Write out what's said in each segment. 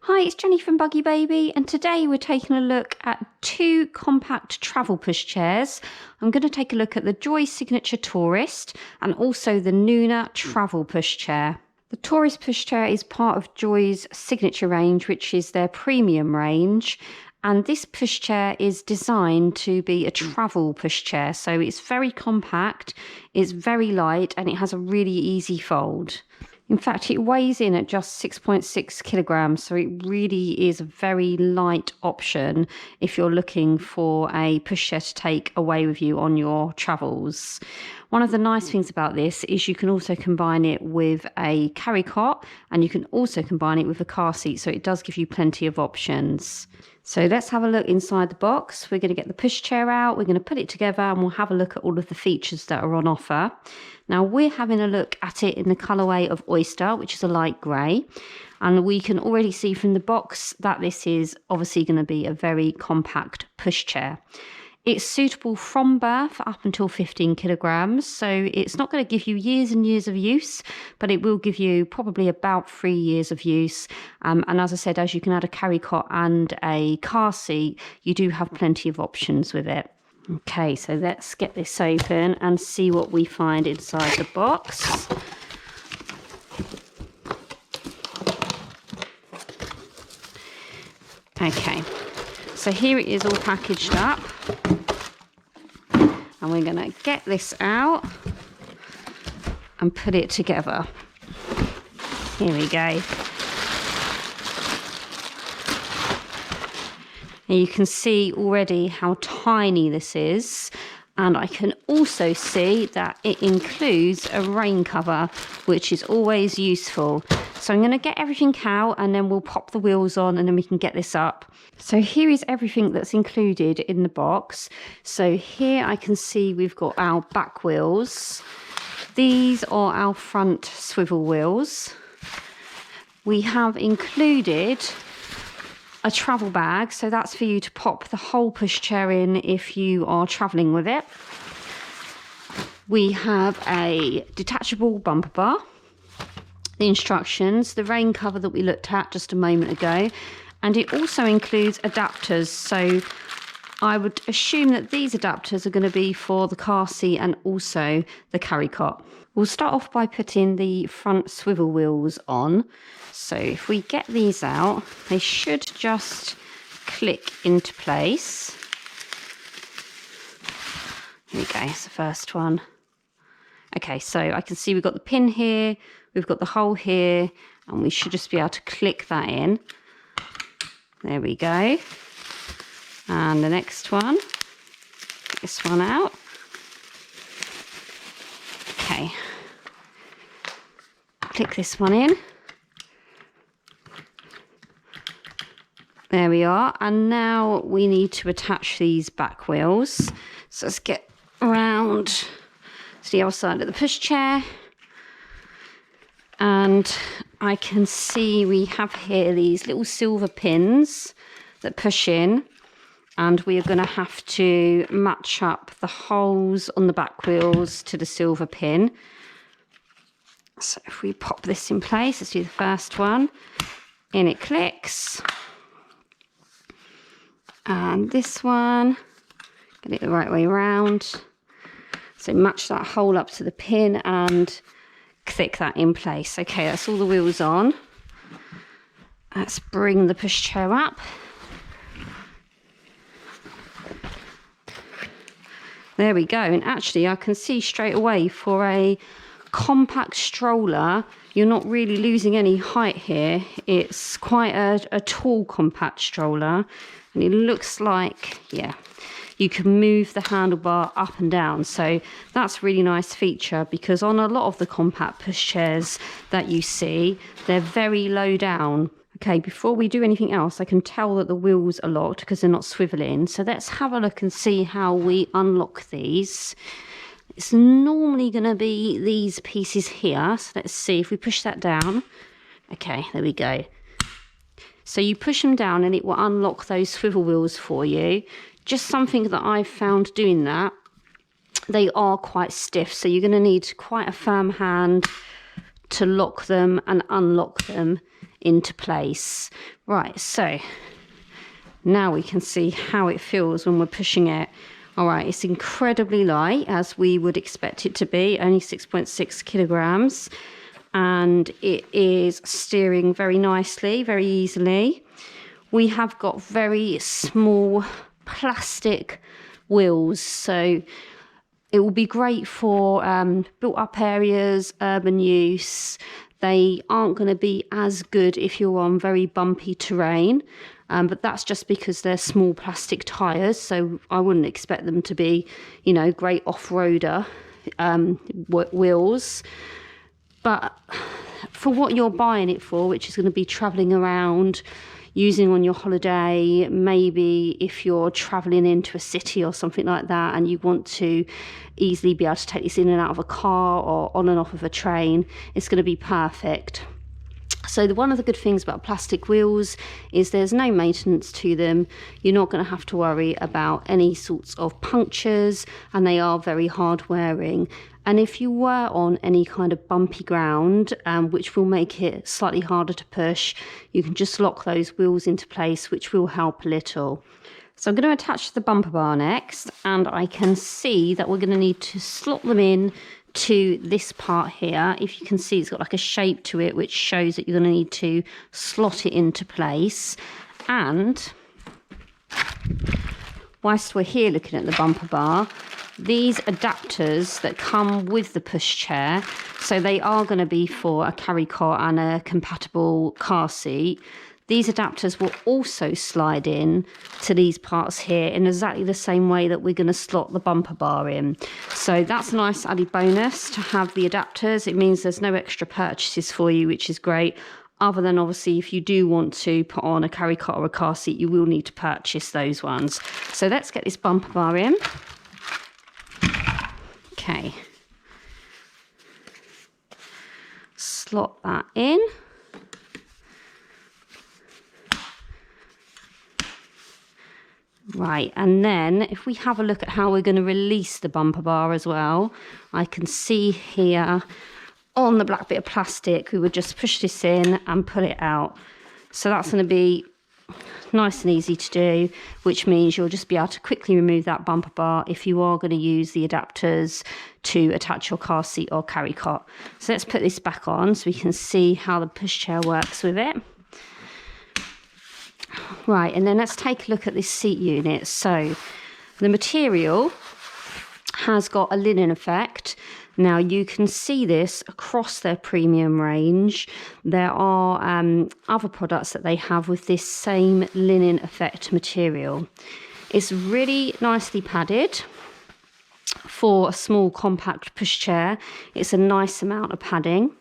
Hi, it's Jenny from Buggy Baby, and today we're taking a look at two compact travel pushchairs. I'm going to take a look at the Joie Signature Tourist and also the Nuna Trvl pushchair. The Tourist pushchair is part of Joie's Signature range, which is their premium range. And this pushchair is designed to be a travel pushchair. So it's very compact, it's very light, and it has a really easy fold. In fact, it weighs in at just 6.6 kilograms, so it really is a very light option if you're looking for a pushchair to take away with you on your travels. One of the nice things about this is you can also combine it with a carry cot, and you can also combine it with a car seat, so it does give you plenty of options. So let's have a look inside the box. We're going to get the pushchair out, we're going to put it together, and we'll have a look at all of the features that are on offer. Now we're having a look at it in the colourway of Oyster, which is a light grey, and we can already see from the box that this is obviously going to be a very compact pushchair. It's suitable from birth up until 15 kilograms, so it's not going to give you years and years of use, but it will give you probably about 3 years of use. And as I said, as you can add a carry cot and a car seat, you do have plenty of options with it. Okay, so let's get this open and see what we find inside the box. Okay, so here it is all packaged up. And we're going to get this out and put it together. Here we go. And you can see already how tiny this is, and I can also see that it includes a rain cover, which is always useful. So I'm going to get everything out and then we'll pop the wheels on and then we can get this up. So here is everything that's included in the box. So here I can see we've got our back wheels. These are our front swivel wheels. We have included a travel bag, so that's for you to pop the whole pushchair in if you are travelling with it. We have a detachable bumper bar, the instructions, the rain cover that we looked at just a moment ago, and it also includes adapters. So I would assume that these adapters are going to be for the car seat and also the carry cot. We'll start off by putting the front swivel wheels on. So if we get these out, they should just click into place. Here we go, it's the first one. Okay, so I can see we've got the pin here, we've got the hole here, and we should just be able to click that in. There we go. And the next one, get this one out. Okay, click this one in. There we are, and now we need to attach these back wheels. So let's get around to the other side of the pushchair. And I can see we have here these little silver pins that push in, and we are going to have to match up the holes on the back wheels to the silver pin. So if we pop this in place, let's do the first one. In it clicks. And this one, get it the right way around. So match that hole up to the pin and click that in place. Okay, that's all the wheels on. Let's bring the pushchair up. There we go. And actually I can see straight away for a compact stroller, you're not really losing any height here. It's quite a tall compact stroller, and it looks like, yeah, you can move the handlebar up and down. So that's a really nice feature, because on a lot of the compact pushchairs that you see, they're very low down. Okay, before we do anything else, I can tell that the wheels are locked because they're not swiveling. So let's have a look and see how we unlock these. It's normally going to be these pieces here. So let's see if we push that down. Okay, there we go. So you push them down and it will unlock those swivel wheels for you. Just something that I've found doing that, they are quite stiff. So you're going to need quite a firm hand to lock them and unlock them into place. Right, so now we can see how it feels when we're pushing it. All right, it's incredibly light, as we would expect it to be, only 6.6 kilograms. And it is steering very nicely, very easily. We have got very small plastic wheels, so it will be great for built up areas, urban use. They aren't going to be as good if you're on very bumpy terrain, but that's just because they're small plastic tyres, so I wouldn't expect them to be, you know, great off-roader wheels. But for what you're buying it for, which is going to be travelling around, using on your holiday, maybe if you're travelling into a city or something like that and you want to easily be able to take this in and out of a car or on and off of a train, it's going to be perfect. So one of the good things about plastic wheels is there's no maintenance to them. You're not going to have to worry about any sorts of punctures, and they are very hard wearing. And if you were on any kind of bumpy ground, which will make it slightly harder to push, you can just lock those wheels into place, which will help a little. So I'm going to attach the bumper bar next, and I can see that we're going to need to slot them in to this part here. If you can see, it's got like a shape to it, which shows that you're going to need to slot it into place. And whilst we're here looking at the bumper bar, these adapters that come with the pushchair, so they are going to be for a carry cot and a compatible car seat. These adapters will also slide in to these parts here in exactly the same way that we're going to slot the bumper bar in. So that's a nice added bonus to have the adapters. It means there's no extra purchases for you, which is great. Other than obviously if you do want to put on a carry cot or a car seat, you will need to purchase those ones. So let's get this bumper bar in. Okay. Slot that in. Right, and then if we have a look at how we're going to release the bumper bar as well, I can see here on the black bit of plastic, we would just push this in and pull it out. So that's going to be nice and easy to do, which means you'll just be able to quickly remove that bumper bar if you are going to use the adapters to attach your car seat or carry cot. So let's put this back on so we can see how the pushchair works with it. Right, and then let's take a look at this seat unit. So the material has got a linen effect. Now you can see this across their premium range. There are other products that they have with this same linen effect material. It's really nicely padded for a small compact pushchair. It's a nice amount of padding.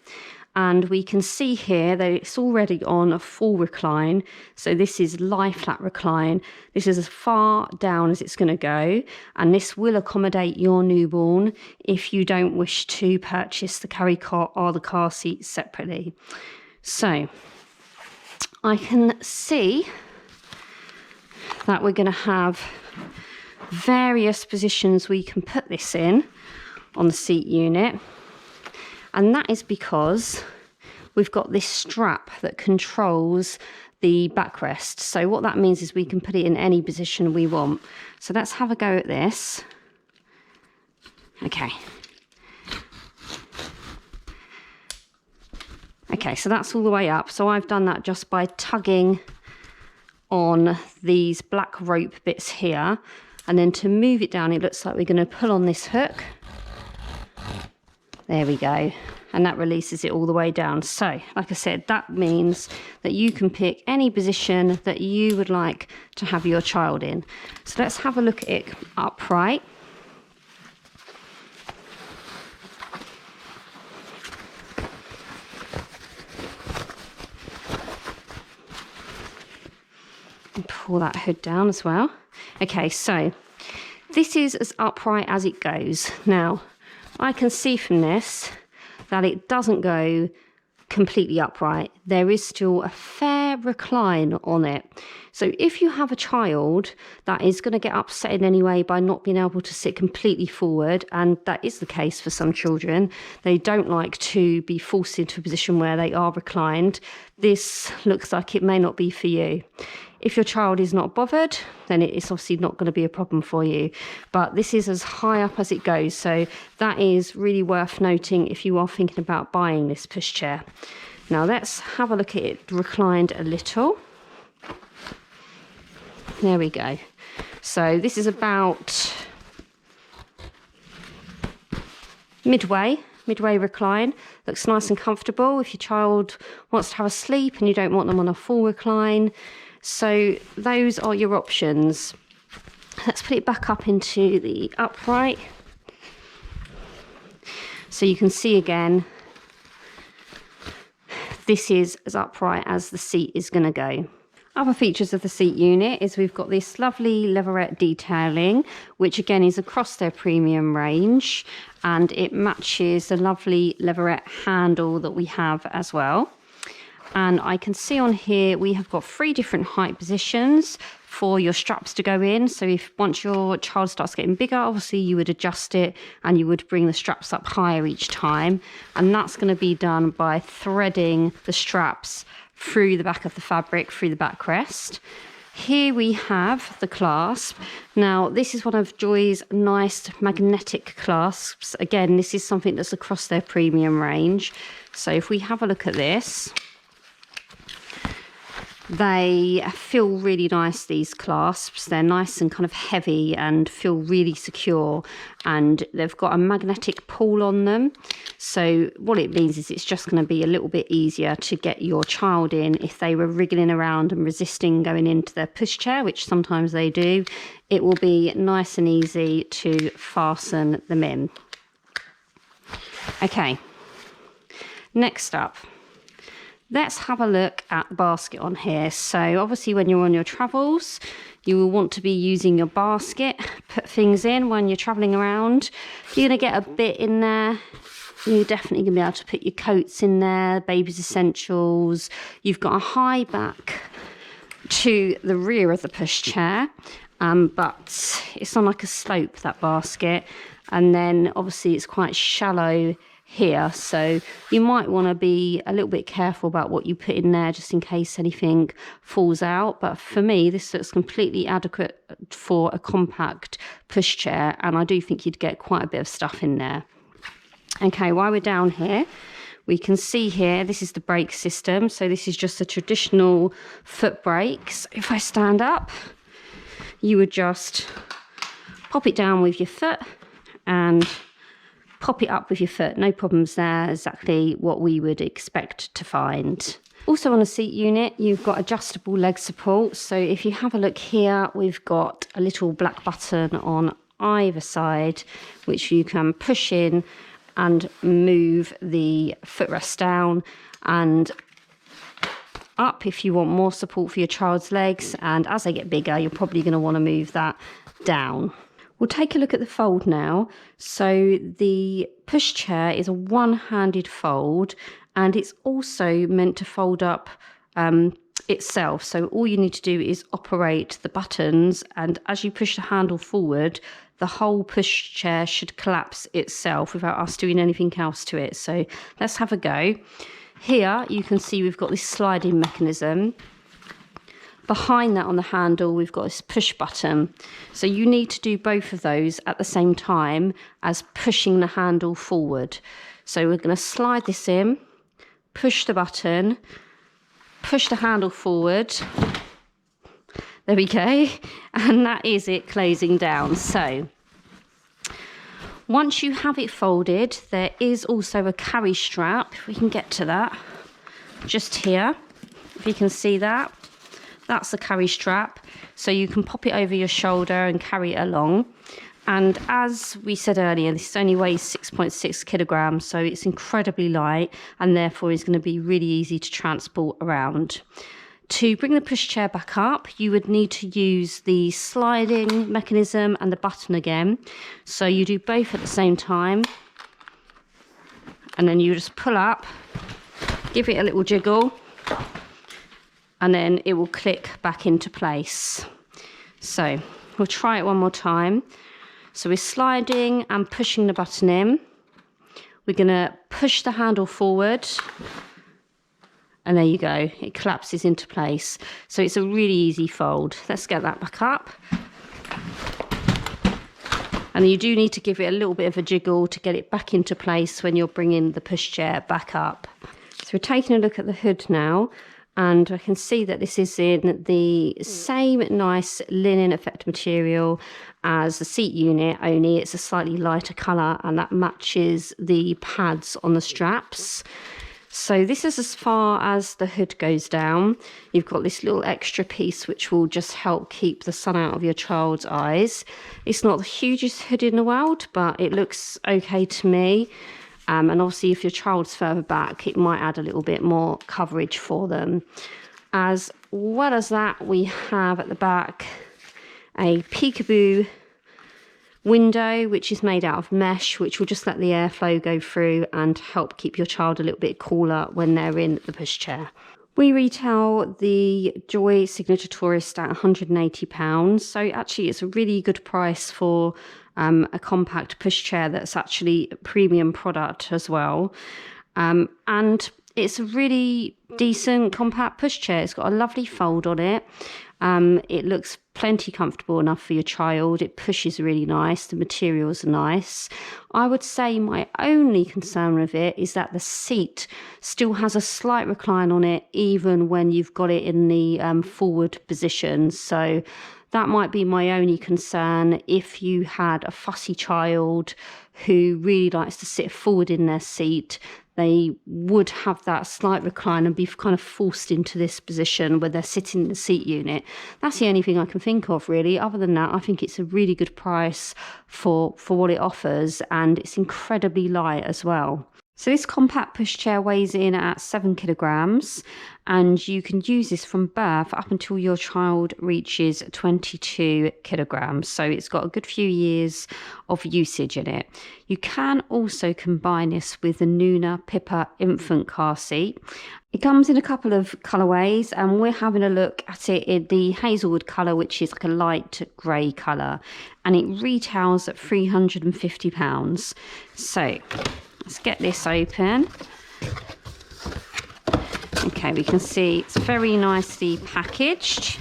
And we can see here that it's already on a full recline. So this is lie flat recline. This is as far down as it's going to go. And this will accommodate your newborn if you don't wish to purchase the carry cot or the car seat separately. So I can see that we're going to have various positions we can put this in on the seat unit. And that is because we've got this strap that controls the backrest. So what that means is we can put it in any position we want. So let's have a go at this. Okay. Okay, so that's all the way up. So I've done that just by tugging on these black rope bits here. And then to move it down, it looks like we're going to pull on this hook. There we go, and that releases it all the way down. So, like I said, that means that you can pick any position that you would like to have your child in. So let's have a look at it upright. And pull that hood down as well. Okay, so this is as upright as it goes. Now, I can see from this that it doesn't go completely upright. There is still a fair recline on it. So if you have a child that is going to get upset in any way by not being able to sit completely forward, and that is the case for some children, they don't like to be forced into a position where they are reclined, this looks like it may not be for you. If your child is not bothered, then it's obviously not going to be a problem for you. But this is as high up as it goes. So that is really worth noting if you are thinking about buying this pushchair. Now let's have a look at it reclined a little. There we go. So this is about midway recline. Looks nice and comfortable if your child wants to have a sleep and you don't want them on a full recline. So those are your options. Let's put it back up into the upright. So you can see again, this is as upright as the seat is going to go. Other features of the seat unit is we've got this lovely leatherette detailing, which again is across their premium range, and it matches the lovely leatherette handle that we have as well. And I can see on here we have got 3 different height positions for your straps to go in. So if once your child starts getting bigger, obviously you would adjust it and you would bring the straps up higher each time. And that's going to be done by threading the straps through the back of the fabric, through the backrest. Here we have the clasp. Now this is one of Joie's nice magnetic clasps. Again, this is something that's across their premium range. So if we have a look at this, they feel really nice, these clasps. They're nice and kind of heavy and feel really secure, and they've got a magnetic pull on them. So what it means is it's just going to be a little bit easier to get your child in. If they were wriggling around and resisting going into their pushchair, which sometimes they do, it will be nice and easy to fasten them in. Okay, next up, let's have a look at the basket on here. So obviously when you're on your travels, you will want to be using your basket, put things in when you're traveling around. You're going to get a bit in there. You're definitely going to be able to put your coats in there, baby's essentials. You've got a high back to the rear of the pushchair, but it's on like a slope, that basket. And then obviously it's quite shallow here, so you might want to be a little bit careful about what you put in there just in case anything falls out. But for me, this looks completely adequate for a compact pushchair, and I do think you'd get quite a bit of stuff in there. Okay, while we're down here, we can see here, this is the brake system. So this is just a traditional foot brake. So if I stand up, you would just pop it down with your foot and pop it up with your foot. No problems there, exactly what we would expect to find. Also on a seat unit, you've got adjustable leg support. So if you have a look here, we've got a little black button on either side, which you can push in and move the footrest down and up if you want more support for your child's legs. And as they get bigger, you're probably going to want to move that down. We'll take a look at the fold now. So the pushchair is a one-handed fold, and it's also meant to fold up itself. So all you need to do is operate the buttons, and as you push the handle forward, the whole pushchair should collapse itself without us doing anything else to it. So let's have a go. Here you can see we've got this sliding mechanism. Behind that on the handle, we've got this push button. So you need to do both of those at the same time as pushing the handle forward. So we're going to slide this in, push the button, push the handle forward. There we go. And that is it closing down. So once you have it folded, there is also a carry strap. If we can get to that, just here, if you can see that. That's the carry strap, so you can pop it over your shoulder and carry it along. And as we said earlier, this only weighs 6.6 kilograms, so it's incredibly light and therefore is going to be really easy to transport around. To bring the pushchair back up, you would need to use the sliding mechanism and the button again. So you do both at the same time, and then you just pull up give it a little jiggle, and then it will click back into place. So we'll try it one more time. So we're sliding and pushing the button in. We're going to push the handle forward, and there you go, it collapses into place. So it's a really easy fold. Let's get that back up. And you do need to give it a little bit of a jiggle to get it back into place when you're bringing the pushchair back up. So we're taking a look at the hood now, and I can see that this is in the same nice linen effect material as the seat unit, only it's a slightly lighter colour, and that matches the pads on the straps. So this is as far as the hood goes down. You've got this little extra piece which will just help keep the sun out of your child's eyes. It's not the hugest hood in the world, but it looks okay to me. And obviously if your child's further back, it might add a little bit more coverage for them. As well as that, we have at the back a peekaboo window, which is made out of mesh, which will just let the airflow go through and help keep your child a little bit cooler when they're in the pushchair. We retail the Joie Signature Tourist at £180, so actually it's a really good price for a compact pushchair that's actually a premium product as well. And it's a really decent compact pushchair. It's got a lovely fold on it. It looks plenty comfortable enough for your child. It pushes really nice. The materials are nice. I would say my only concern with it is that the seat still has a slight recline on it, even when you've got it in the forward position. So that might be my only concern if you had a fussy child who really likes to sit forward in their seat. They would have that slight recline and be kind of forced into this position where they're sitting in the seat unit. That's the only thing I can think of, really. Other than that, I think it's a really good price for what it offers, and it's incredibly light as well. So this compact pushchair weighs in at 7 kilograms, and you can use this from birth up until your child reaches 22 kilograms. So it's got a good few years of usage in it. You can also combine this with the Nuna Pippa infant car seat. It comes in a couple of colourways, and we're having a look at it in the hazelwood colour, which is like a light grey colour, and it retails at £350. So let's get this open. Okay, we can see it's very nicely packaged.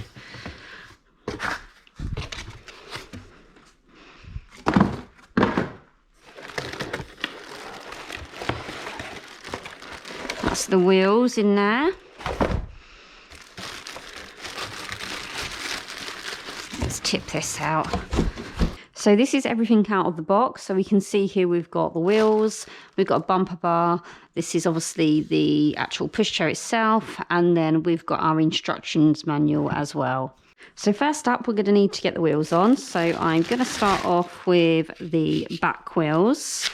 That's the wheels in there. Let's tip this out. So this is everything out of the box. So we can see here we've got the wheels, we've got a bumper bar. This is obviously the actual pushchair itself, and then we've got our instructions manual as well. So first up, we're going to need to get the wheels on. So I'm going to start off with the back wheels,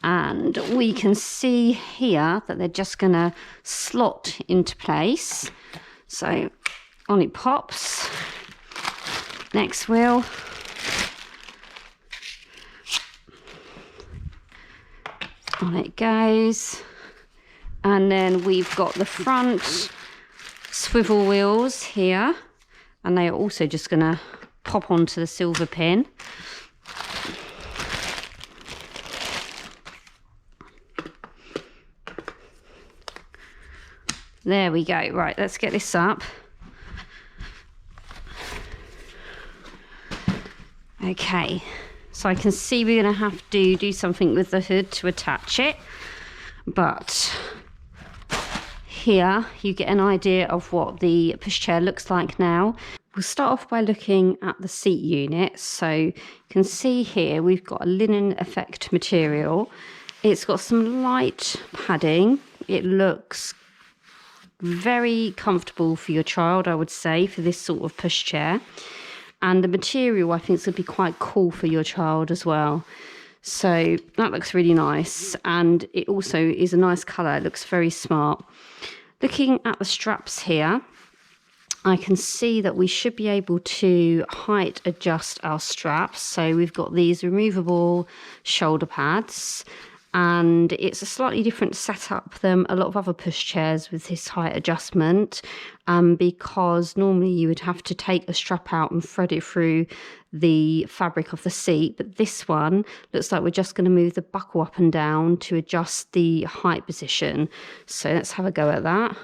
and we can see here that they're just going to slot into place. So on it pops. Next wheel. On it goes. And then we've got the front swivel wheels here, and they are also just going to pop onto the silver pin. There we go. Right, let's get this up. Okay, so I can see we're going to have to do something with the hood to attach it, but here you get an idea of what the pushchair looks like now. We'll start off by looking at the seat unit. So you can see here we've got a linen effect material. It's got some light padding. It looks very comfortable for your child, I would say, for this sort of pushchair. And the material, I think, is going to be quite cool for your child as well. So that looks really nice. And it also is a nice colour. It looks very smart. Looking at the straps here, I can see that we should be able to height adjust our straps. So we've got these removable shoulder pads. and it's a slightly different setup than a lot of other pushchairs with this height adjustment, because normally you would have to take a strap out and thread it through the fabric of the seat, but this one looks like we're just going to move the buckle up and down to adjust the height position. So let's have a go at that.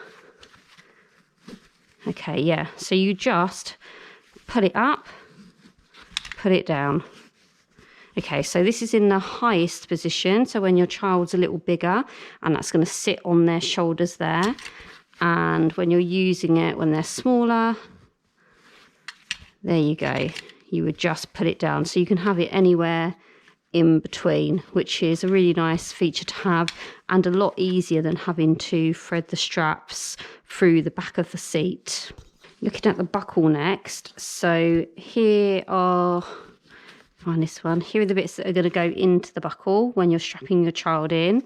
Okay, yeah, so you just put it up, put it down. Okay, so this is in the highest position, so when your child's a little bigger, and that's going to sit on their shoulders there. And when you're using it when they're smaller, there you go. You would just put it down, so you can have it anywhere in between, which is a really nice feature to have, and a lot easier than having to thread the straps through the back of the seat. Looking at the buckle next, so here are... find this one. Here are the bits that are going to go into the buckle when you're strapping your child in,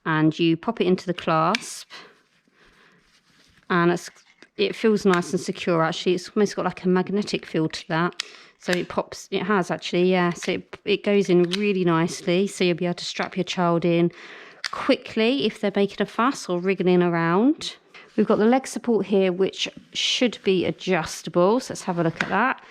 and you pop it into the clasp, and it feels nice and secure. Actually, it's almost got like a magnetic feel to that, so it pops. It has actually, yeah. So it goes in really nicely, so you'll be able to strap your child in quickly if they're making a fuss or wriggling around. We've got the leg support here, which should be adjustable, so let's have a look at that.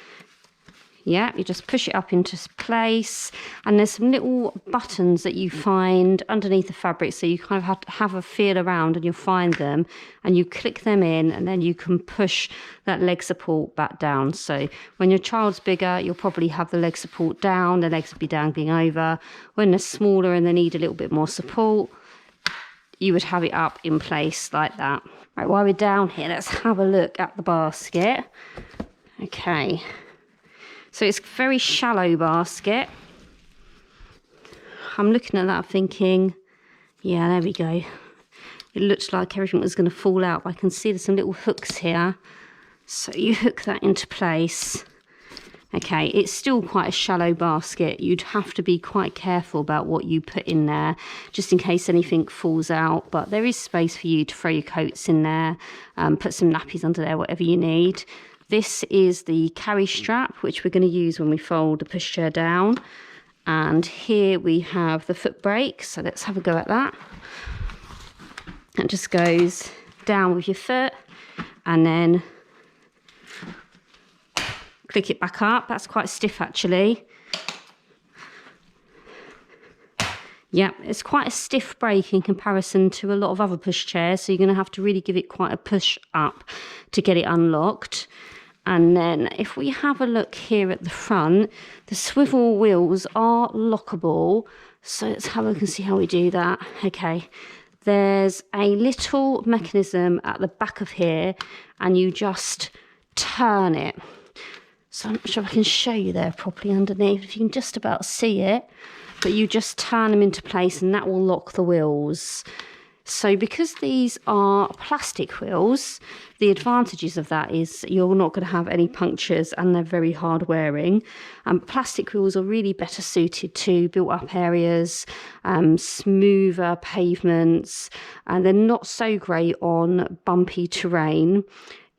Yeah, you just push it up into place, and there's some little buttons that you find underneath the fabric, so you kind of have to have a feel around and you'll find them, and you click them in, and then you can push that leg support back down. So when your child's bigger, you'll probably have the leg support down, the legs will be dangling over. When they're smaller and they need a little bit more support, you would have it up in place like that. Right, while we're down here, let's have a look at the basket. Okay. So it's a very shallow basket. I'm looking at that thinking, yeah, there we go. It looks like everything was going to fall out, but I can see there's some little hooks here. So you hook that into place. Okay, it's still quite a shallow basket. You'd have to be quite careful about what you put in there, just in case anything falls out. But there is space for you to throw your coats in there, put some nappies under there, whatever you need. This is the carry strap, which we're going to use when we fold the pushchair down. And here we have the foot brake. So let's have a go at that. It just goes down with your foot, and then click it back up. That's quite stiff actually. Yeah, it's quite a stiff brake in comparison to a lot of other pushchairs, so you're going to have to really give it quite a push up to get it unlocked. And then if we have a look here at the front, the swivel wheels are lockable. So let's have a look and see how we do that. Okay, there's a little mechanism at the back of here, and you just turn it. So I'm not sure if I can show you there properly underneath, if you can just about see it. But you just turn them into place, and that will lock the wheels. So because these are plastic wheels, the advantages of that is you're not going to have any punctures, and they're very hard wearing. Plastic wheels are really better suited to built up areas, smoother pavements, and they're not so great on bumpy terrain.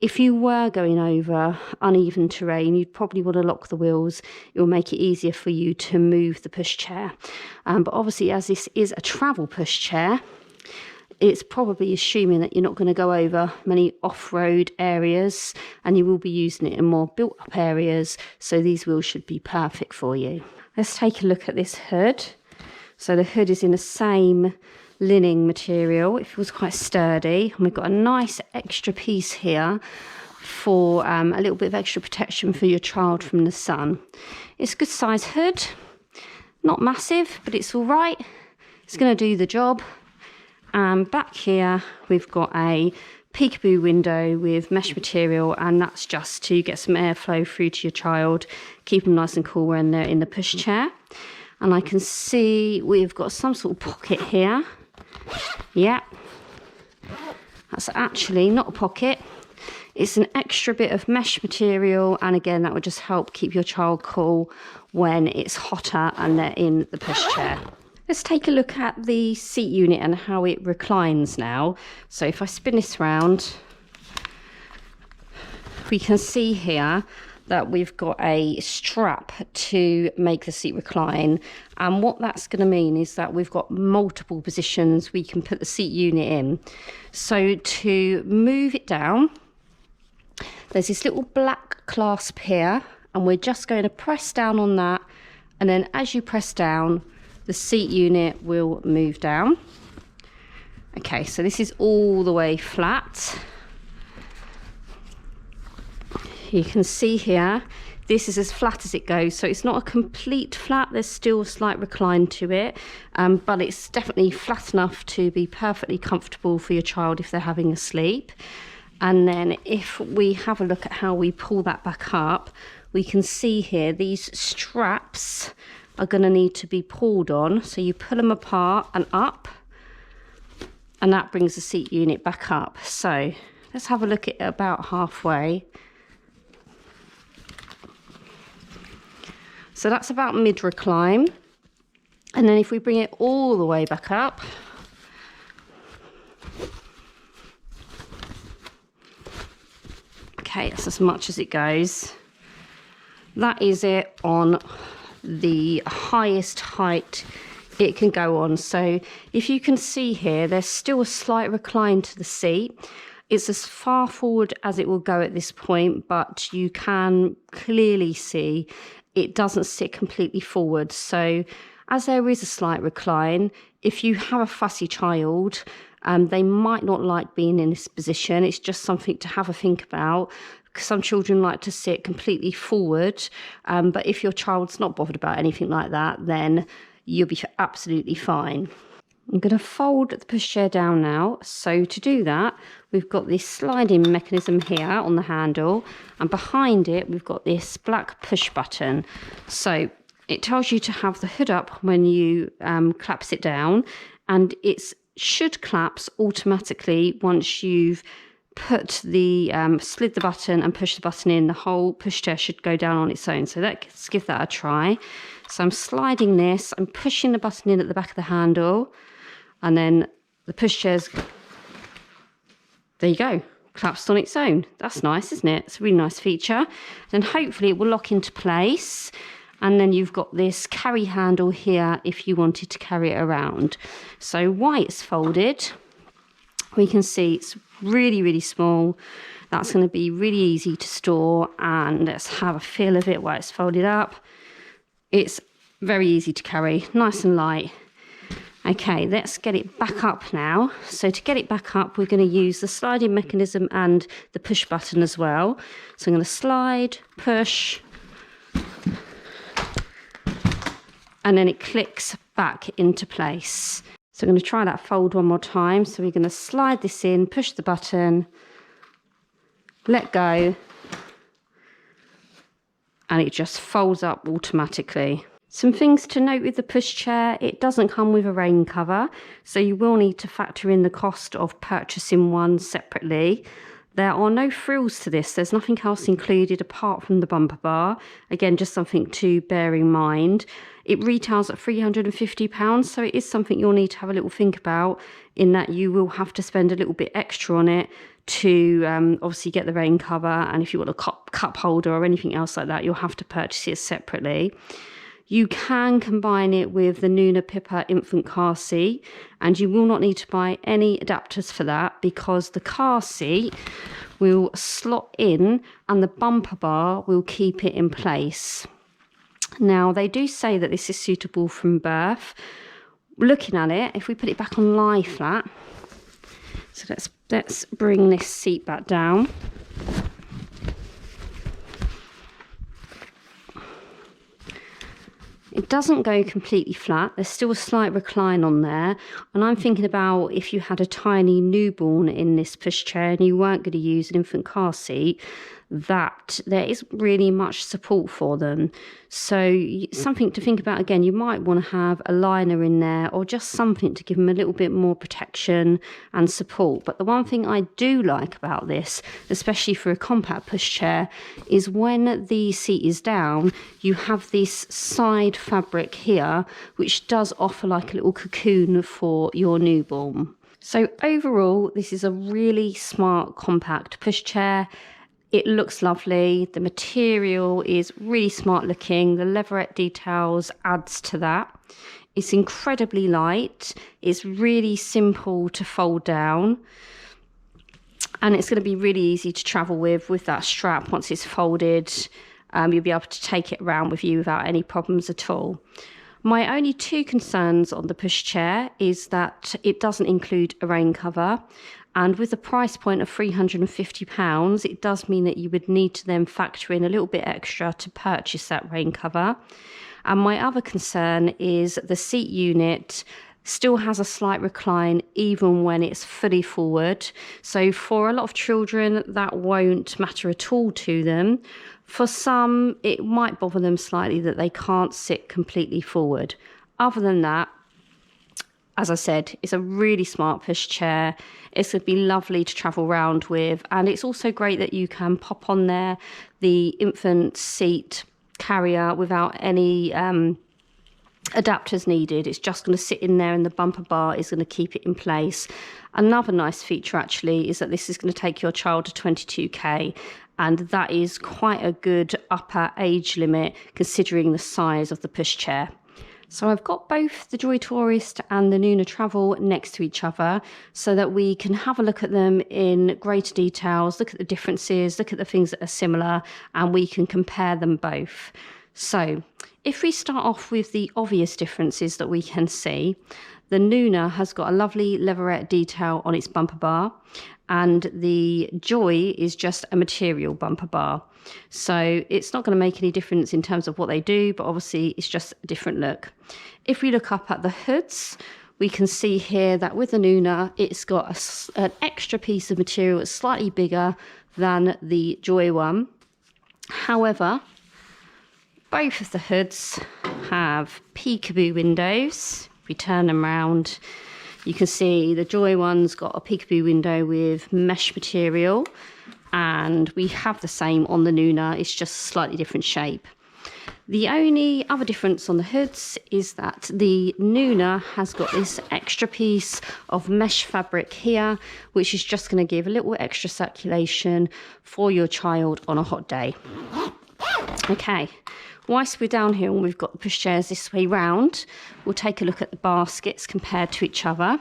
If you were going over uneven terrain, you'd probably want to lock the wheels. It will make it easier for you to move the pushchair. But obviously, as this is a travel pushchair, it's probably assuming that you're not going to go over many off-road areas, and you will be using it in more built-up areas, so these wheels should be perfect for you. Let's take a look at this hood. So the hood is in the same linen material. It feels quite sturdy, and we've got a nice extra piece here for a little bit of extra protection for your child from the sun. It's a good size hood, not massive, but it's all right. It's going to do the job. Back here we've got a peekaboo window with mesh material, and that's just to get some airflow through to your child, keep them nice and cool when they're in the pushchair. And I can see we've got some sort of pocket here. Yeah, that's actually not a pocket, it's an extra bit of mesh material, and again that would just help keep your child cool when it's hotter and they're in the pushchair. Let's take a look at the seat unit and how it reclines now. So if I spin this round, we can see here that we've got a strap to make the seat recline, and what that's going to mean is that we've got multiple positions we can put the seat unit in. So to move it down, there's this little black clasp here, and we're just going to press down on that, and then as you press down, the seat unit will move down. Okay, so this is all the way flat. You can see here, this is as flat as it goes, so it's not a complete flat, there's still a slight recline to it, but it's definitely flat enough to be perfectly comfortable for your child if they're having a sleep. And then if we have a look at how we pull that back up, we can see here these straps are going to need to be pulled on, so you pull them apart and up, and that brings the seat unit back up. So let's have a look at it about halfway. So that's about mid recline. And then if we bring it all the way back up, okay, that's as much as it goes. That is it on the highest height it can go on. So if you can see here, there's still a slight recline to the seat. It's as far forward as it will go at this point, but you can clearly see it doesn't sit completely forward. So as there is a slight recline, if you have a fussy child, they might not like being in this position. It's just something to have a think about. Some children like to sit completely forward, but if your child's not bothered about anything like that, then you'll be absolutely fine. I'm going to fold the pushchair down now. So to do that, we've got this sliding mechanism here on the handle, and behind it we've got this black push button. So it tells you to have the hood up when you collapse it down, and it should collapse automatically once you've put the slid the button and push the button in. The whole pushchair should go down on its own. So let's give that a try. So I'm sliding this, I'm pushing the button in at the back of the handle, and then the pushchair's, there you go, collapsed on its own. That's nice, isn't it? It's a really nice feature. Then hopefully it will lock into place, and then you've got this carry handle here if you wanted to carry it around. So while it's folded, we can see it's really, really small. That's going to be really easy to store, and let's have a feel of it while it's folded up. It's very easy to carry, nice and light. Okay, let's get it back up now. So to get it back up, we're going to use the sliding mechanism and the push button as well. So I'm going to slide, push, and then it clicks back into place. So I'm going to try that fold one more time. So we're going to slide this in, push the button, let go, and it just folds up automatically. Some things to note with the pushchair: it doesn't come with a rain cover, so you will need to factor in the cost of purchasing one separately. There are no frills to this. There's nothing else included apart from the bumper bar. Again, just something to bear in mind. It retails at £350, so it is something you'll need to have a little think about, in that you will have to spend a little bit extra on it to obviously get the rain cover, and if you want a cup holder or anything else like that, you'll have to purchase it separately. You can combine it with the Nuna Pippa infant car seat, and you will not need to buy any adapters for that, because the car seat will slot in and the bumper bar will keep it in place. Now, they do say that this is suitable from birth. Looking at it, if we put it back on lie flat, so let's bring this seat back down. It doesn't go completely flat. There's still a slight recline on there. And I'm thinking about if you had a tiny newborn in this pushchair and you weren't going to use an infant car seat, that there isn't really much support for them. So something to think about. Again, you might want to have a liner in there, or just something to give them a little bit more protection and support. But the one thing I do like about this, especially for a compact pushchair, is when the seat is down, you have this side fabric here, which does offer like a little cocoon for your newborn. So overall, this is a really smart compact pushchair. It looks lovely. The material is really smart looking. The leatherette details adds to that. It's incredibly light. It's really simple to fold down. And it's going to be really easy to travel with that strap. Once it's folded, you'll be able to take it around with you without any problems at all. My only two concerns on the Pushchair is that it doesn't include a rain cover. And with the price point of £350, it does mean that you would need to then factor in a little bit extra to purchase that rain cover. And my other concern is the seat unit still has a slight recline even when it's fully forward. So for a lot of children, that won't matter at all to them. For some, it might bother them slightly that they can't sit completely forward. Other than that, as I said, it's a really smart pushchair. It's going to be lovely to travel around with. And it's also great that you can pop on there the infant seat carrier without any adapters needed. It's just going to sit in there, and the bumper bar is going to keep it in place. Another nice feature actually is that this is going to take your child to 22k, and that is quite a good upper age limit considering the size of the pushchair. So I've got both the Joie Tourist and the Nuna Trvl next to each other so that we can have a look at them in greater details, look at the differences, look at the things that are similar, and we can compare them both. So if we start off with the obvious differences that we can see, the Nuna has got a lovely leatherette detail on its bumper bar, and the Joie is just a material bumper bar. So it's not going to make any difference in terms of what they do, but obviously it's just a different look. If we look up at the hoods, we can see here that with the Nuna, it's got an extra piece of material that's slightly bigger than the Joie one. However, both of the hoods have peekaboo windows. If we turn them around, you can see the Joie one's got a peekaboo window with mesh material, and we have the same on the Nuna. It's just a slightly different shape. The only other difference on the hoods is that the Nuna has got this extra piece of mesh fabric here, which is just going to give a little extra circulation for your child on a hot day. Okay, whilst we're down here and we've got the pushchairs this way round, we'll take a look at the baskets compared to each other.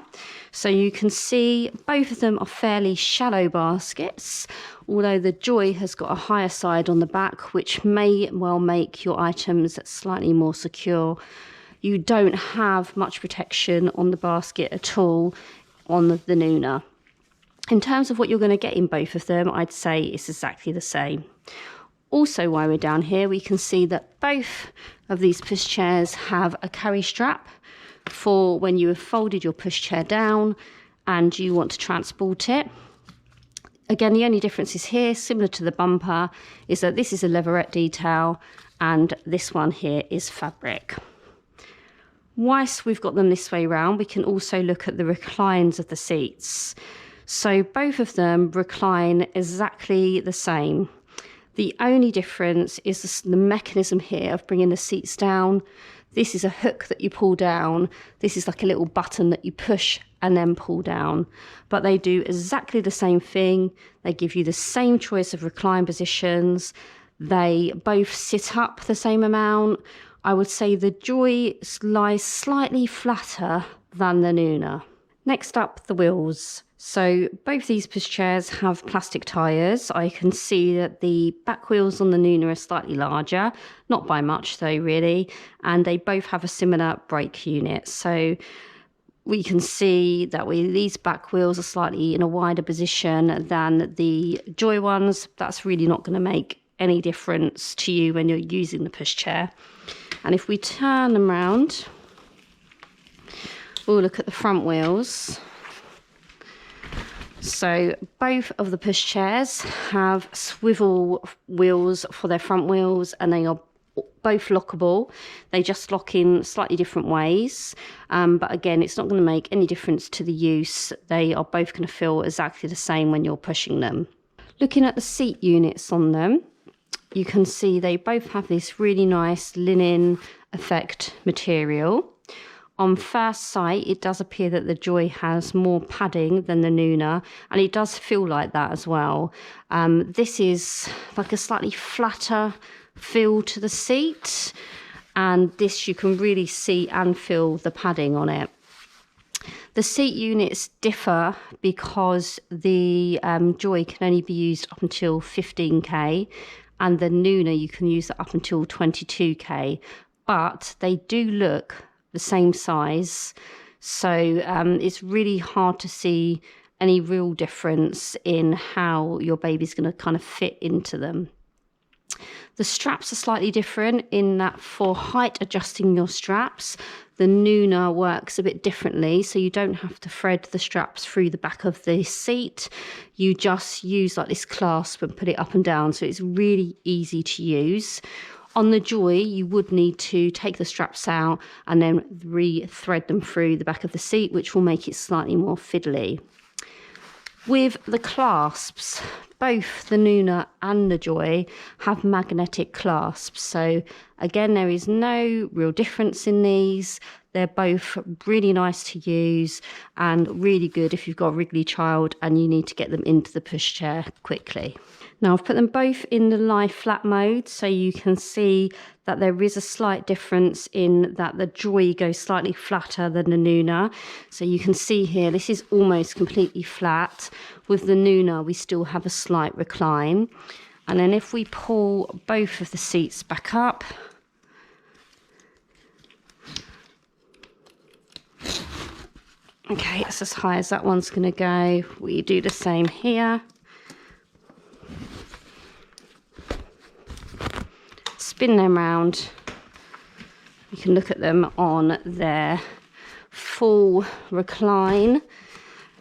So you can see both of them are fairly shallow baskets, although the Joie has got a higher side on the back, which may well make your items slightly more secure. You don't have much protection on the basket at all on the Nuna. In terms of what you're going to get in both of them, I'd say it's exactly the same. Also, while we're down here, we can see that both of these pushchairs have a carry strap for when you have folded your pushchair down and you want to transport it. Again, the only difference is here, similar to the bumper, is that this is a leatherette detail and this one here is fabric. Whilst we've got them this way round, we can also look at the reclines of the seats. So both of them recline exactly the same. The only difference is the mechanism here of bringing the seats down. This is a hook that you pull down. This is like a little button that you push and then pull down. But they do exactly the same thing. They give you the same choice of recline positions. They both sit up the same amount. I would say the Joie lies slightly flatter than the Nuna. Next up, the wheels. So both these pushchairs have plastic tyres. I can see that the back wheels on the Nuna are slightly larger, not by much though really, and they both have a similar brake unit. So we can see that these back wheels are slightly in a wider position than the Joie ones. That's really not going to make any difference to you when you're using the pushchair. And if we turn them around, we'll look at the front wheels. So both of the pushchairs have swivel wheels for their front wheels, and they are both lockable. They just lock in slightly different ways, but again, it's not going to make any difference to the use. They are both going to feel exactly the same when you're pushing them. Looking at the seat units on them, you can see they both have this really nice linen effect material. On first sight, it does appear that the Joie has more padding than the Nuna, and it does feel like that as well. This is like a slightly flatter feel to the seat, and this you can really see and feel the padding on it. The seat units differ because the Joie can only be used up until 15k, and the Nuna you can use it up until 22k, but they do look the same size, so it's really hard to see any real difference in how your baby's going to kind of fit into them. The straps are slightly different in that for height adjusting your straps, the Nuna works a bit differently, so you don't have to thread the straps through the back of the seat. You just use like this clasp and put it up and down, so it's really easy to use. On the Joie, you would need to take the straps out and then re-thread them through the back of the seat, which will make it slightly more fiddly. With the clasps, both the Nuna and the Joie have magnetic clasps. So again, there is no real difference in these. They're both really nice to use and really good if you've got a wriggly child and you need to get them into the pushchair quickly. Now I've put them both in the lie flat mode, so you can see that there is a slight difference in that the Joie goes slightly flatter than the Nuna. So you can see here, this is almost completely flat. With the Nuna, we still have a slight recline. And then if we pull both of the seats back up, okay, that's as high as that one's going to go. We do the same here. Spin them round. You can look at them on their full recline.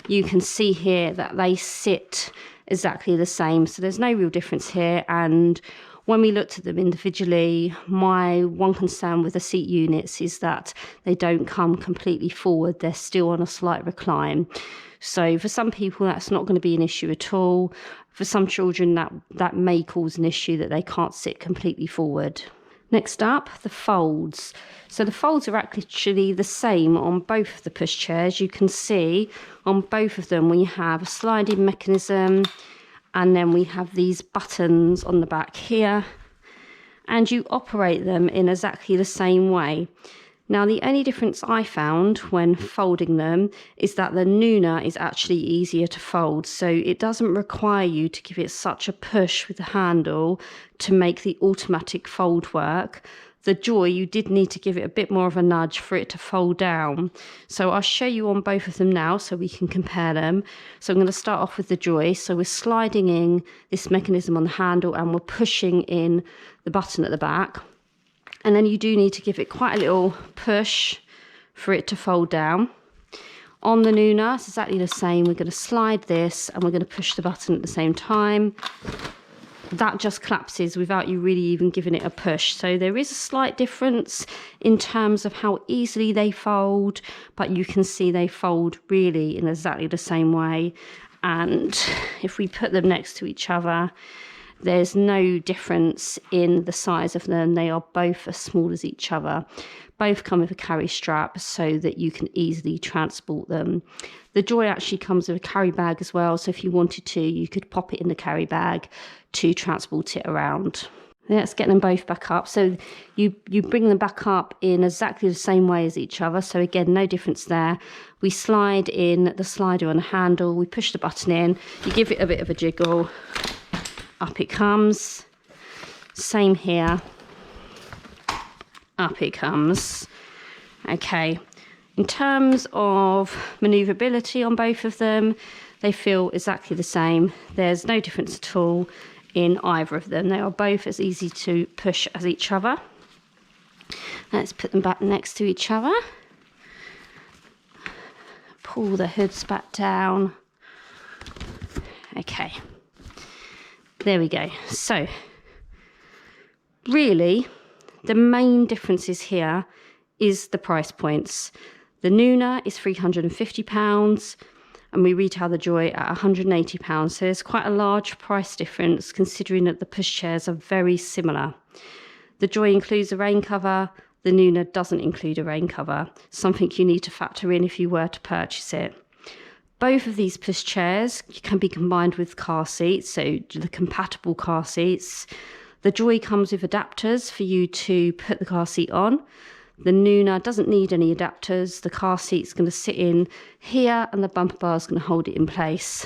You can see here that they sit exactly the same, so there's no real difference here. And when we looked at them individually, my one concern with the seat units is that they don't come completely forward, they're still on a slight recline. So for some people that's not going to be an issue at all. For some children that may cause an issue that they can't sit completely forward. Next up, the folds. So the folds are actually the same on both of the pushchairs. You can see on both of them we have a sliding mechanism, and then we have these buttons on the back here, and you operate them in exactly the same way. Now, the only difference I found when folding them is that the Nuna is actually easier to fold, so it doesn't require you to give it such a push with the handle to make the automatic fold work. The Joie, you did need to give it a bit more of a nudge for it to fold down. So I'll show you on both of them now so we can compare them. So I'm going to start off with the Joie. So we're sliding in this mechanism on the handle and we're pushing in the button at the back. And then you do need to give it quite a little push for it to fold down. On the Nuna, it's exactly the same. We're going to slide this and we're going to push the button at the same time. That just collapses without you really even giving it a push. So there is a slight difference in terms of how easily they fold, but you can see they fold really in exactly the same way. And if we put them next to each other, there's no difference in the size of them. They are both as small as each other. Both come with a carry strap so that you can easily transport them. The Joie actually comes with a carry bag as well, so if you wanted to, you could pop it in the carry bag to transport it around. Let's get them both back up. So you bring them back up in exactly the same way as each other. So again, no difference there. We slide in the slider on the handle. We push the button in. You give it a bit of a jiggle. Up it comes. Same here. Up it comes. Okay. In terms of manoeuvrability on both of them, they feel exactly the same. There's no difference at all in either of them. They are both as easy to push as each other. Let's put them back next to each other. Pull the hoods back down. Okay. There we go. So, really, the main differences here is the price points. The Nuna is £350 and we retail the Joie at £180. So there's quite a large price difference considering that the pushchairs are very similar. The Joie includes a rain cover, the Nuna doesn't include a rain cover, something you need to factor in if you were to purchase it. Both of these pushchairs can be combined with car seats, so the compatible car seats. The Joie comes with adapters for you to put the car seat on. The Nuna doesn't need any adapters. The car seat's going to sit in here and the bumper bar is going to hold it in place.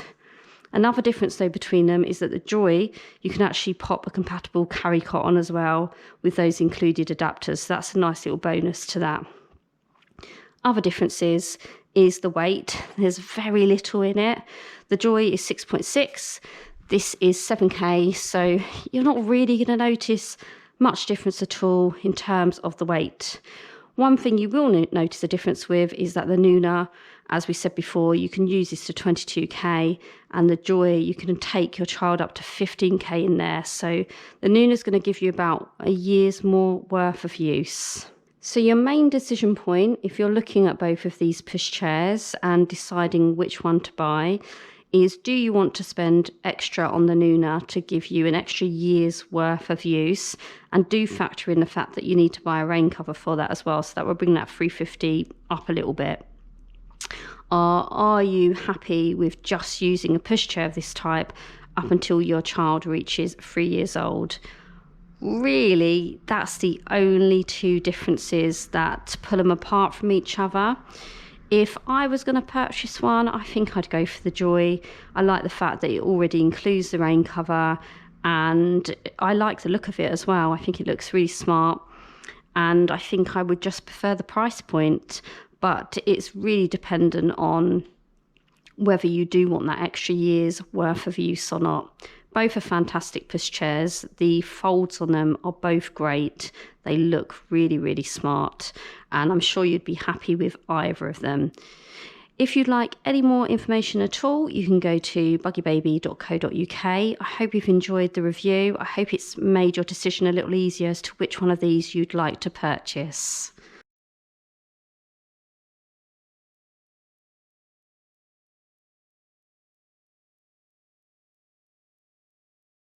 Another difference though between them is that the Joie, you can actually pop a compatible carry cot on as well with those included adapters. So that's a nice little bonus to that. Other differences is the weight. There's very little in it. The Joie is 6.6. This is 7K, so you're not really going to notice much difference at all in terms of the weight. One thing you will notice a difference with is that the Nuna, as we said before, you can use this to 22K, and the Joie, you can take your child up to 15K in there. So the Nuna is going to give you about a year's more worth of use. So your main decision point, if you're looking at both of these pushchairs and deciding which one to buy, is do you want to spend extra on the Nuna to give you an extra year's worth of use, and do factor in the fact that you need to buy a rain cover for that as well, so that will bring that 350 up a little bit. Or are you happy with just using a pushchair of this type up until your child reaches 3 years old? Really, that's the only two differences that pull them apart from each other. If I was going to purchase one, I think I'd go for the Joie. I like the fact that it already includes the rain cover, and I like the look of it as well. I think it looks really smart, and I think I would just prefer the price point, but it's really dependent on whether you do want that extra year's worth of use or not. Both are fantastic pushchairs. The folds on them are both great. They look really, really smart, and I'm sure you'd be happy with either of them. If you'd like any more information at all, you can go to buggybaby.co.uk. I hope you've enjoyed the review. I hope it's made your decision a little easier as to which one of these you'd like to purchase.